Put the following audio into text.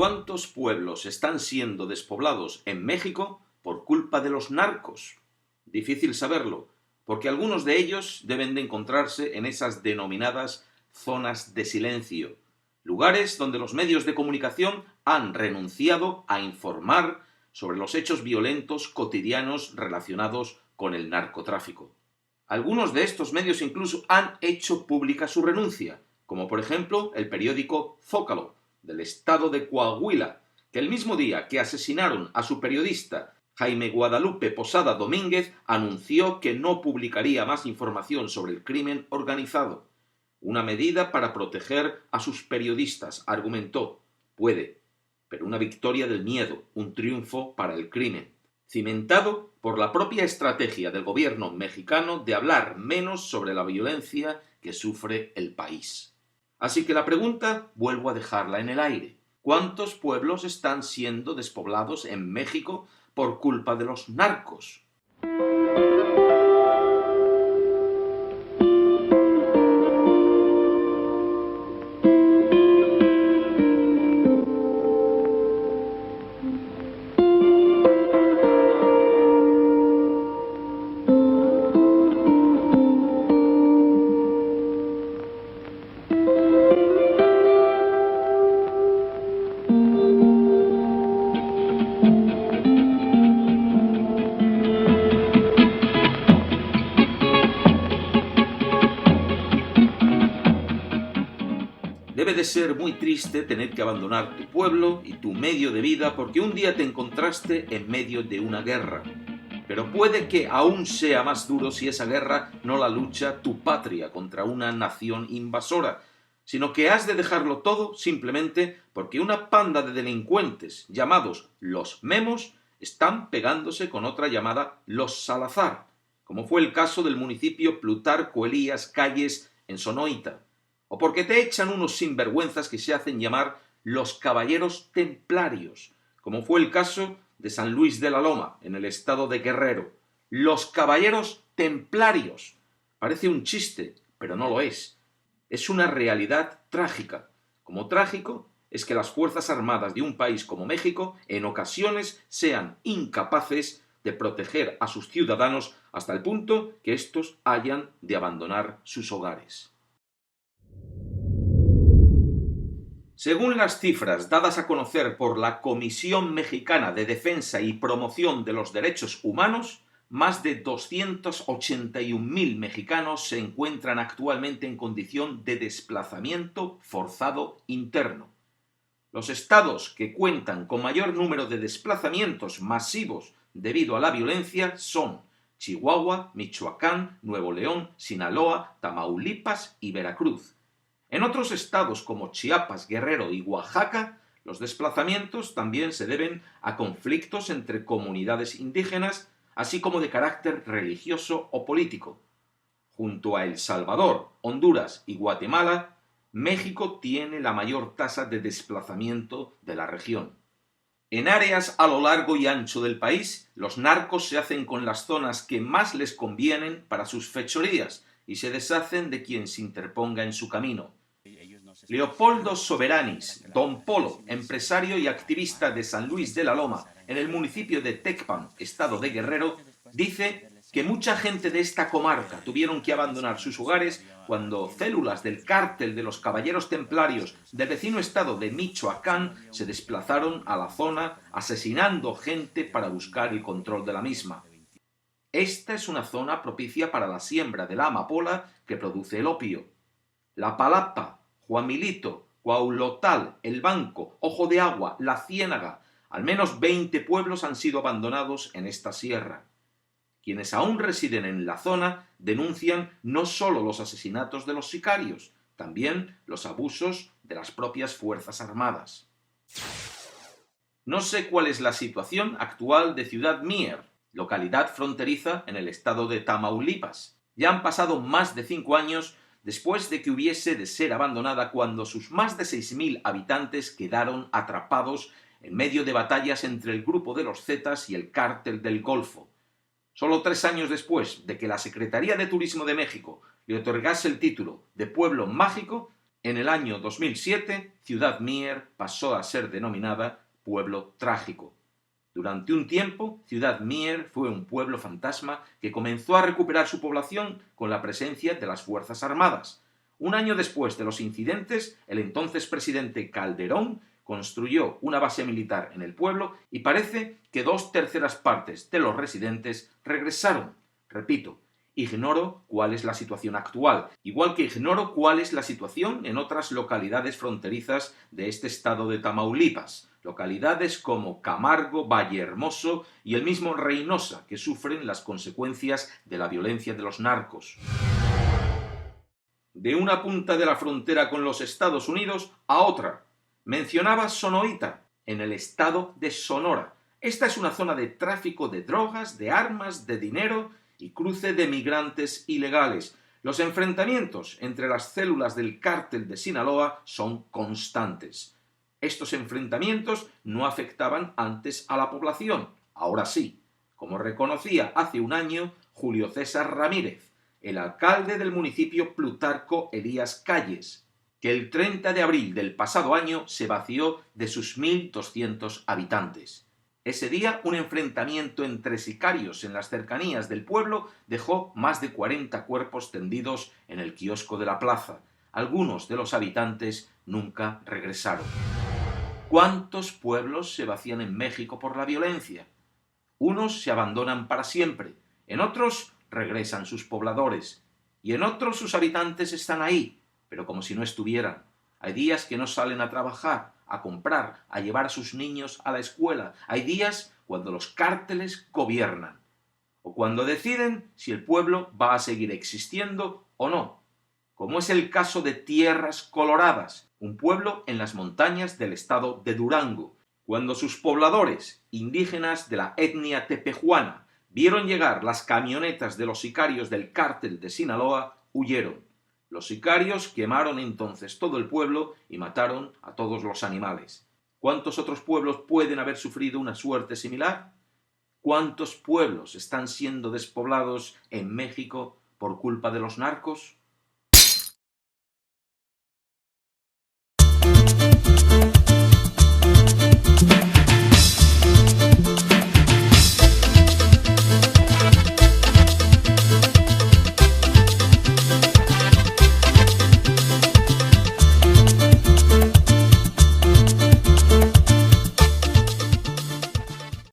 ¿Cuántos pueblos están siendo despoblados en México por culpa de los narcos? Difícil saberlo, porque algunos de ellos deben de encontrarse en esas denominadas zonas de silencio, lugares donde los medios de comunicación han renunciado a informar sobre los hechos violentos cotidianos relacionados con el narcotráfico. Algunos de estos medios incluso han hecho pública su renuncia, como por ejemplo el periódico Zócalo, del estado de Coahuila, que el mismo día que asesinaron a su periodista Jaime Guadalupe Posada Domínguez anunció que no publicaría más información sobre el crimen organizado. Una medida para proteger a sus periodistas, argumentó. Puede, pero una victoria del miedo, un triunfo para el crimen, cimentado por la propia estrategia del gobierno mexicano de hablar menos sobre la violencia que sufre el país. Así que la pregunta vuelvo a dejarla en el aire. ¿Cuántos pueblos están siendo despoblados en México por culpa de los narcos? Debe de ser muy triste tener que abandonar tu pueblo y tu medio de vida porque un día te encontraste en medio de una guerra. Pero puede que aún sea más duro si esa guerra no la lucha tu patria contra una nación invasora, sino que has de dejarlo todo simplemente porque una panda de delincuentes llamados los Memos están pegándose con otra llamada los Salazar, como fue el caso del municipio Plutarco Elías Calles en Sonoita, o porque te echan unos sinvergüenzas que se hacen llamar los Caballeros Templarios, como fue el caso de San Luis de la Loma, en el estado de Guerrero. Los Caballeros Templarios. Parece un chiste, pero no lo es. Es una realidad trágica. Como trágico es que las Fuerzas Armadas de un país como México en ocasiones sean incapaces de proteger a sus ciudadanos hasta el punto que éstos hayan de abandonar sus hogares. Según las cifras dadas a conocer por la Comisión Mexicana de Defensa y Promoción de los Derechos Humanos, más de 281.000 mexicanos se encuentran actualmente en condición de desplazamiento forzado interno. Los estados que cuentan con mayor número de desplazamientos masivos debido a la violencia son Chihuahua, Michoacán, Nuevo León, Sinaloa, Tamaulipas y Veracruz. En otros estados como Chiapas, Guerrero y Oaxaca, los desplazamientos también se deben a conflictos entre comunidades indígenas, así como de carácter religioso o político. Junto a El Salvador, Honduras y Guatemala, México tiene la mayor tasa de desplazamiento de la región. En áreas a lo largo y ancho del país, los narcos se hacen con las zonas que más les convienen para sus fechorías y se deshacen de quien se interponga en su camino. Leopoldo Soberanis, Don Polo, empresario y activista de San Luis de la Loma, en el municipio de Tecpan, estado de Guerrero, dice que mucha gente de esta comarca tuvieron que abandonar sus hogares cuando células del cártel de los Caballeros Templarios del vecino estado de Michoacán se desplazaron a la zona asesinando gente para buscar el control de la misma. Esta es una zona propicia para la siembra de la amapola que produce el opio. La Palapa, Juamilito, Cuauhlotal, El Banco, Ojo de Agua, La Ciénaga, al menos 20 pueblos han sido abandonados en esta sierra. Quienes aún residen en la zona denuncian no solo los asesinatos de los sicarios, también los abusos de las propias Fuerzas Armadas. No sé cuál es la situación actual de Ciudad Mier, localidad fronteriza en el estado de Tamaulipas. Ya han pasado más de 5 años después de que hubiese de ser abandonada cuando sus más de 6.000 habitantes quedaron atrapados en medio de batallas entre el grupo de los Zetas y el Cártel del Golfo. Solo 3 años después de que la Secretaría de Turismo de México le otorgase el título de Pueblo Mágico, En el año 2007, Ciudad Mier pasó a ser denominada Pueblo Trágico. Durante un tiempo, Ciudad Mier fue un pueblo fantasma que comenzó a recuperar su población con la presencia de las Fuerzas Armadas. Un año después de los incidentes, el entonces presidente Calderón construyó una base militar en el pueblo y parece que 2/3 partes de los residentes regresaron. Repito, ignoro cuál es la situación actual, igual que ignoro cuál es la situación en otras localidades fronterizas de este estado de Tamaulipas, localidades como Camargo, Vallehermoso y el mismo Reynosa, que sufren las consecuencias de la violencia de los narcos. De una punta de la frontera con los Estados Unidos a otra. Mencionaba Sonoita, en el estado de Sonora. Esta es una zona de tráfico de drogas, de armas, de dinero y cruce de migrantes ilegales. Los enfrentamientos entre las células del cártel de Sinaloa son constantes. Estos enfrentamientos no afectaban antes a la población, ahora sí, como reconocía hace un año Julio César Ramírez, el alcalde del municipio Plutarco Elías Calles, que el 30 de abril del pasado año se vació de sus 1.200 habitantes. Ese día, un enfrentamiento entre sicarios en las cercanías del pueblo dejó más de 40 cuerpos tendidos en el kiosco de la plaza. Algunos de los habitantes nunca regresaron. ¿Cuántos pueblos se vacían en México por la violencia? Unos se abandonan para siempre, en otros regresan sus pobladores, y en otros sus habitantes están ahí, pero como si no estuvieran. Hay días que no salen a trabajar, a comprar, a llevar a sus niños a la escuela. Hay días cuando los cárteles gobiernan, o cuando deciden si el pueblo va a seguir existiendo o no, como es el caso de Tierras Coloradas, un pueblo en las montañas del estado de Durango, cuando sus pobladores, indígenas de la etnia tepehuana, vieron llegar las camionetas de los sicarios del cártel de Sinaloa, huyeron. Los sicarios quemaron entonces todo el pueblo y mataron a todos los animales. ¿Cuántos otros pueblos pueden haber sufrido una suerte similar? ¿Cuántos pueblos están siendo despoblados en México por culpa de los narcos?